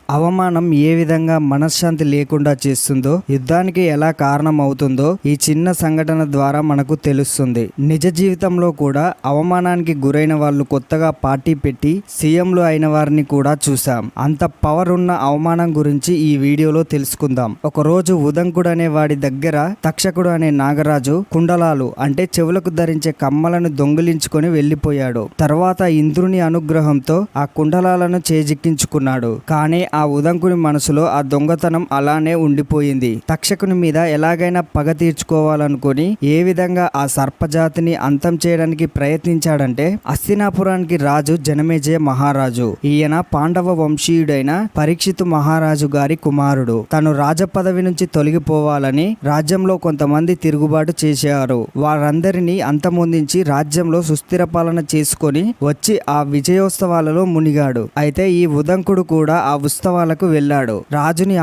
అవమానం ఏ విధంగా మనశ్శాంతి లేకుండా చేస్తుందో, యుద్ధానికి ఎలా కారణం అవుతుందో ఈ చిన్న సంఘటన ద్వారా మనకు తెలుస్తుంది. నిజ జీవితంలో కూడా అవమానానికి గురైన వాళ్ళు కొత్తగా పార్టీ పెట్టి సీఎంలు అయిన వారిని కూడా చూసాం. అంత పవర్ ఉన్న అవమానం గురించి ఈ వీడియోలో తెలుసుకుందాం. ఒకరోజు ఉదంకుడు అనే వాడి దగ్గర తక్షకుడు అనే నాగరాజు కుండలాలు అంటే చెవులకు ధరించే కమ్మలను దొంగిలించుకొని వెళ్లిపోయాడు. తర్వాత ఇంద్రుని అనుగ్రహంతో ఆ కుండలాలను చేజిక్కించుకున్నాడు. కానీ ఆ ఉదంకుని మనసులో ఆ దొంగతనం అలానే ఉండిపోయింది. తక్షకుని మీద ఎలాగైనా పగ తీర్చుకోవాలనుకుని ఏ విధంగా ఆ సర్పజాతిని అంతం చేయడానికి ప్రయత్నించాడంటే, హస్తినాపురానికి రాజు జనమేజయ మహారాజు. ఈయన పాండవ వంశీయుడైన పరీక్షితు మహారాజు గారి కుమారుడు. తను రాజపదవి నుంచి తొలగిపోవాలని రాజ్యంలో కొంతమంది తిరుగుబాటు చేశారు. వారందరినీ అంతమొందించి రాజ్యంలో సుస్థిర పాలన చేసుకొని వచ్చి ఆ విజయోత్సవాలలో మునిగాడు. అయితే ఈ ఉదంకుడు కూడా ఆ ఉత్సవాలకు వెళ్ళాడు. రాజుని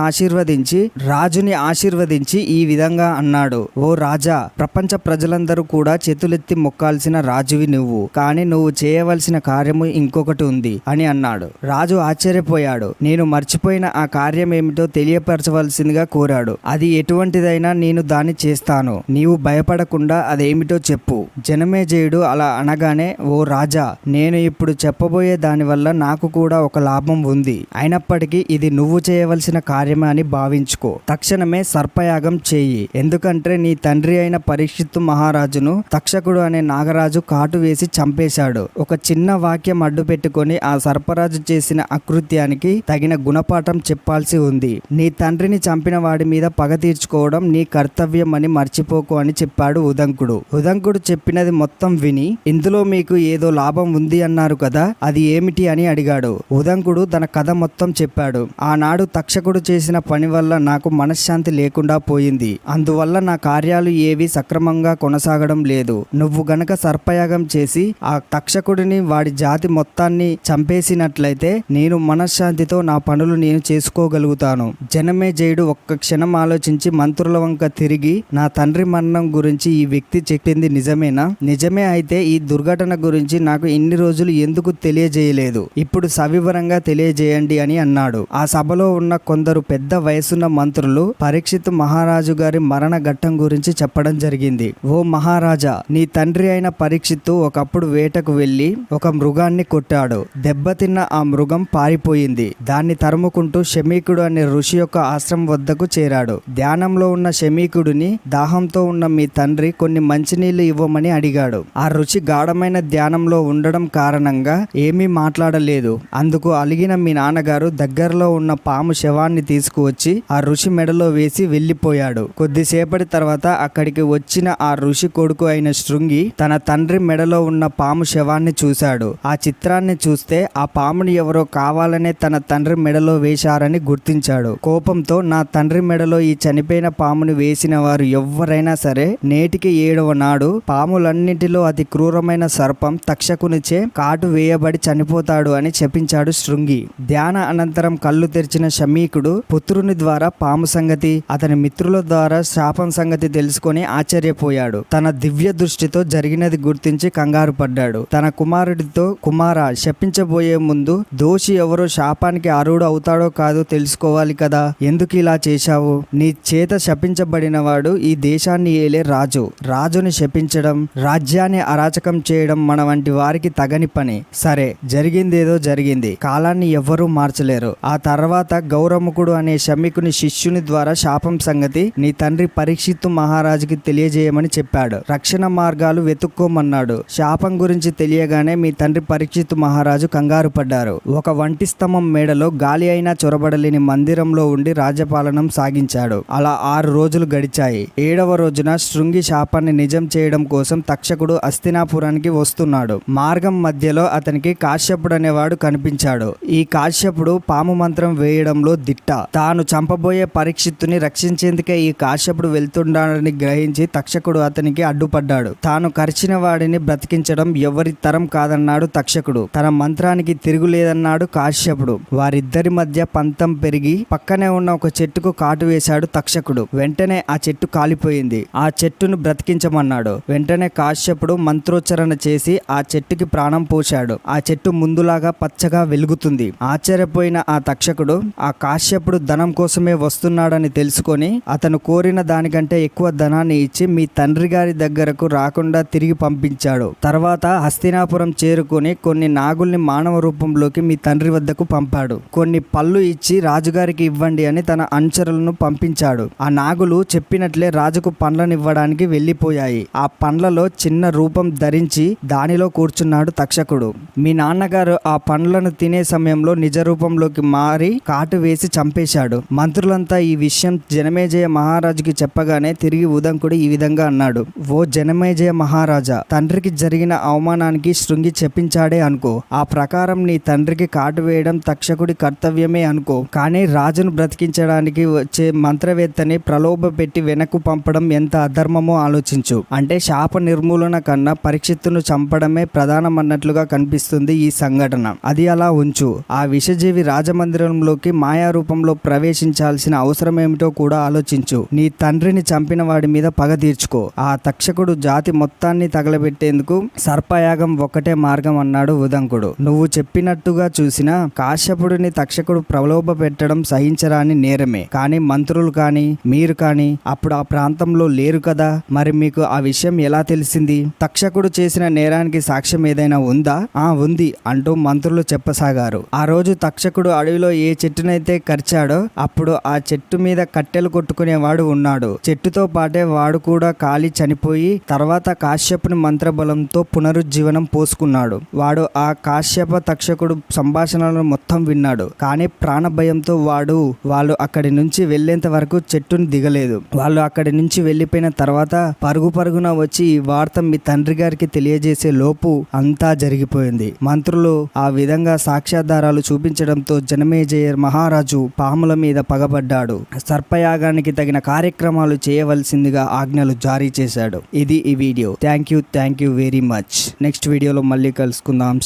ఆశీర్వదించి ఈ విధంగా అన్నాడు: ఓ రాజా, ప్రపంచ ప్రజలందరూ కూడా చేతులెత్తి మొక్కాల్సిన రాజువి నువ్వు, కానీ నువ్వు చేయవలసిన కార్యము ఇంకొకటి ఉంది అని అన్నాడు. రాజు ఆశ్చర్యపోయాడు. నేను మర్చిపోయిన ఆ కార్యం ఏమిటో తెలియపరచవలసిందిగా కోరాడు. అది ఎటువంటిదైనా నేను దాన్ని చేస్తాను, నీవు భయపడకుండా అదేమిటో చెప్పు. జనమేజయుడు అలా అనగానే, ఓ రాజా, నేను ఇప్పుడు చెప్పబోయే దాని వల్ల నాకు కూడా ఒక లాభం ఉంది. అయినప్పటికీ ఇది నువ్వు చేయవలసిన కార్యమే అని భావించుకో. తక్షణమే సర్పయాగం చేయి. ఎందుకంటే నీ తండ్రి అయిన పరీక్షిత్తు మహారాజును తక్షకుడు అనే నాగరాజు కాటు వేసి చంపేశాడు. ఒక చిన్న వాక్యం అడ్డు పెట్టుకొని ఆ సర్పరాజు చేసిన అకృత్యానికి తగిన గుణపాఠం చెప్పాల్సి ఉంది. నీ తండ్రిని చంపిన వాడి మీద పగ తీర్చుకోవడం నీ కర్తవ్యం అని మర్చిపోకు అని చెప్పాడు ఉదంకుడు. ఉదంకుడు చెప్పినది మొత్తం విని, ఇందులో మీకు ఏదో లాభం ఉంది అన్నారు కదా, అది ఏమిటి అని అడిగాడు. ఉదంకుడు తన కథ మొత్తం చెప్పాడు. ఆనాడు తక్షకుడు చేసిన పని వల్ల నాకు మనశ్శాంతి లేకుండా పోయింది. అందువల్ల నా కార్యాలు ఏవి సక్రమంగా కొనసాగడం లేదు. నువ్వు గనక సర్పయాగం చేసి ఆ తక్షకుడిని వాడి జాతి మొత్తాన్ని చంపేసినట్లయితే నేను మనశ్శాంతితో నా పనులు నేను చేసుకోగలుగుతాను. జనమేజయుడు ఒక్క క్షణం ఆలోచించి మంత్రుల వంక తిరిగి, నా తండ్రి మరణం గురించి ఈ వ్యక్తి చెప్పింది నిజమేనా? నిజమే అయితే ఈ దుర్ఘటన గురించి నాకు ఇన్ని రోజులు ఎందుకు తెలియజేయలేదు? ఇప్పుడు సవివరంగా తెలియజేయండి అని అన్నాడు. ఆ సభలో ఉన్న కొందరు పెద్ద వయసున్న మంత్రులు పరీక్షితు మహారాజు గారి మరణ ఘట్టం గురించి చెప్పడం జరిగింది. ఓ మహారాజా, నీ తండ్రి అయిన పరీక్షిత్తు ఒకప్పుడు వేటకు వెళ్లి ఒక మృగాన్ని కొట్టాడు. దెబ్బతిన్న ఆ మృగం పారిపోయింది. దాన్ని తరుముకుంటూ శమీకుడు అనే ఋషి యొక్క ఆశ్రమం వద్దకు చేరాడు. ధ్యానంలో ఉన్న శమీకుడిని దాహంతో ఉన్న మీ తండ్రి కొన్ని మంచినీళ్లు ఇవ్వమని అడిగాడు. ఆ ఋషి గాఢమైన ధ్యానంలో ఉండడం కారణంగా ఏమీ మాట్లాడలేదు. అందుకు అలిగిన మీ నాన్నగారు దగ్గరలో ఉన్న పాము శవాన్ని తీసుకువచ్చి ఆ ఋషి మెడలో వేసి వెళ్లిపోయాడు. కొద్దిసేపటి తర్వాత అక్కడికి వచ్చిన ఆ ఋషి కొడుకు అయిన శృంగి తన తండ్రి మెడలో ఉన్న పాము శవాన్ని చూశాడు. ఆ చిత్రాన్ని చూస్తే ఆ పాముని ఎవరో కావాలనే తన తండ్రి మెడలో వేశారని గుర్తించాడు. కోపంతో, నా తండ్రి మెడలో ఈ చనిపోయిన పాముని వేసిన వారు ఎవ్వరైనా సరే నేటికి 7వ నాడు పాములన్నింటిలో అతి క్రూరమైన సర్పం తక్షకునిచే కాటు వేయబడి చనిపోతాడు అని చెప్పించాడు శృంగి. ధ్యాన అనంతరం కళ్ళు తెరిచిన శమీకుడు పుత్రుని ద్వారా పాము సంగతి, అతని మిత్రుల ద్వారా శాపం సంగతి తెలుసుకొని ఆశ్చర్యపోయాడు. తన దివ్య దృష్టితో జరిగినది గుర్తించి కంగారు పడ్డాడు. తన కుమారుడితో, కుమారా, శపించబోయే ముందు దోషి ఎవరో శాపానికి అర్హుడు అవుతాడో కాదో తెలుసుకోవాలి కదా, ఎందుకు ఇలా చేశావు? నీ చేత శపించబడిన వాడు ఈ దేశాన్ని ఏలే రాజు. రాజుని శపించడం, రాజ్యాన్ని అరాచకం చేయడం మన వంటి వారికి తగని పని. సరే, జరిగిందేదో జరిగింది. కాలాన్ని ఎవ్వరూ మార్చలేరు. ఆ తర్వాత గౌరముఖుడు అనే శమీకుని శిష్యుని ద్వారా శాపం సంగతి నీ తండ్రి పరీక్షిత్తు మహారాజుకి తెలియజేయమని చెప్పాడు. రక్షణ మార్గాలు వెతుక్కోమన్నాడు. శాపం గురించి తెలియగానే మీ తండ్రి పరీక్షిత్తు మహారాజు కంగారు పడ్డారు. ఒక వంటి స్తంభం మేడలో గాలి అయినా చొరబడలేని మందిరంలో ఉండి రాజ్యపాలనం సాగించాడు. అలా 6 రోజులు గడిచాయి. 7వ రోజున శృంగి శాపాన్ని నిజం చేయడం కోసం తక్షకుడు హస్తినాపురానికి వస్తున్నాడు. మార్గం మధ్యలో అతనికి కాశ్యపుడు అనేవాడు కనిపించాడు. ఈ కాశ్యపుడు పాము మంత్రం వేయడంలో దిట్ట. తాను చంపబోయే పరీక్షిత్తుని రక్షించేందుకే ఈ కాశ్యపుడు వెళ్తున్నాడని గ్రహించి తక్షకుడు అతనికి అడ్డుపడ్డాడు. తాను కరిచిన వాడిని బ్రతికించడం ఎవరి తరం కాదన్నాడు తక్షకుడు. తన మంత్రానికి తిరుగులేదన్నాడు కాశ్యపుడు. వారిద్దరి మధ్య పంతం పెరిగి పక్కనే ఉన్న ఒక చెట్టుకు కాటు వేశాడు తక్షకుడు. వెంటనే ఆ చెట్టు కాలిపోయింది. ఆ చెట్టును బ్రతికించమన్నాడు. వెంటనే కాశ్యపుడు మంత్రోచ్చరణ చేసి ఆ చెట్టుకి ప్రాణం పోశాడు. ఆ చెట్టు ముందులాగా పచ్చగా వెలుగుతుంది. ఆశ్చర్యపోయిన ఆ ఆ తక్షకుడు ఆ కాశ్యపుడు ధనం కోసమే వస్తున్నాడని తెలుసుకొని అతను కోరిన దానికంటే ఎక్కువ ధనాన్ని ఇచ్చి మీ తండ్రి గారి దగ్గరకు రాకుండా తిరిగి పంపించాడు. తర్వాత హస్తినాపురం చేరుకొని కొన్ని నాగుల్ని మానవ రూపంలోకి మీ తండ్రి వద్దకు పంపాడు. కొన్ని పళ్ళు ఇచ్చి రాజుగారికి ఇవ్వండి అని తన అనుచరులను పంపించాడు. ఆ నాగులు చెప్పినట్లే రాజుకు పండ్లనివ్వడానికి వెళ్ళిపోయాయి. ఆ పండ్లలో చిన్న రూపం ధరించి దానిలో కూర్చున్నాడు తక్షకుడు. మీ నాన్నగారు ఆ పండ్లను తినే సమయంలో నిజ రూపంలోకి మారి కాటు వేసి చంపేశాడు. మంత్రులంతా ఈ విషయం జనమేజయ మహారాజుకి చెప్పగానే తిరిగి ఉదంకుడు ఈ విధంగా అన్నాడు. ఓ జనమేజయ మహారాజా, తండ్రికి జరిగిన అవమానానికి శృంగి చెప్పించాడే అనుకో. ఆ ప్రకారం నీ తండ్రికి కాటు వేయడం తక్షకుడి కర్తవ్యమే అనుకో. కానీ రాజును బ్రతికించడానికి వచ్చే మంత్రవేత్తని ప్రలోభ పెట్టి వెనక్కు పంపడం ఎంత అధర్మమో ఆలోచించు. అంటే శాప నిర్మూలన కన్నా పరీక్షిత్తును చంపడమే ప్రధానమన్నట్లుగా కనిపిస్తుంది ఈ సంఘటన. అది అలా ఉంచు. ఆ విషజీవి రాజమందిరంలోకి మాయా రూపంలో ప్రవేశించాల్సిన అవసరం ఏమిటో కూడా ఆలోచించు. నీ తండ్రిని చంపిన వాడి మీద పగ తీర్చుకో. ఆ తక్షకుడు జాతి మొత్తాన్ని తగలబెట్టేందుకు సర్పయాగం ఒక్కటే మార్గం అన్నాడు ఉదంకుడు. నువ్వు చెప్పినట్టుగా చూసినా కాశ్యపుడిని తక్షకుడు ప్రలోభ పెట్టడం సహించరాని నేరమే. కానీ మంత్రులు కానీ మీరు కానీ అప్పుడు ఆ ప్రాంతంలో లేరు కదా, మరి మీకు ఆ విషయం ఎలా తెలిసింది? తక్షకుడు చేసిన నేరానికి సాక్ష్యం ఏదైనా ఉందా? ఉంది అంటూ మంత్రులు చెప్పసాగారు. ఆ రోజు తక్షకుడు అడవిలో ఏ చెట్టునైతే కరిచాడో అప్పుడు ఆ చెట్టు మీద కట్టెలు కొట్టుకునేవాడు ఉన్నాడు. చెట్టుతో పాటే వాడు కూడా కాలి చనిపోయి తర్వాత కాశ్యపుని మంత్రబలంతో పునరుజ్జీవనం పోసుకున్నాడు. వాడు ఆ కాశ్యప తక్షకుడు సంభాషణలను మొత్తం విన్నాడు. కానీ ప్రాణభయంతో వాళ్ళు అక్కడి నుంచి వెళ్లేంత వరకు చెట్టును దిగలేదు. వాళ్ళు అక్కడి నుంచి వెళ్లిపోయిన తర్వాత పరుగున వచ్చి ఈ వార్త మీ తండ్రి గారికి తెలియజేసే లోపు అంతా జరిగిపోయింది. మంత్రులు ఆ విధంగా సాక్ష్యాధారాలు చూపించడంతో జనమేజయ మహారాజు పాముల మీద పగబడ్డాడు. సర్పయాగానికి తగిన కార్యక్రమాలు చేయవలసిందిగా ఆజ్ఞలు జారీ చేశాడు. ఇది ఈ video. Thank you very much. Next వీడియోలో మళ్ళీ కలుసుకుందాం.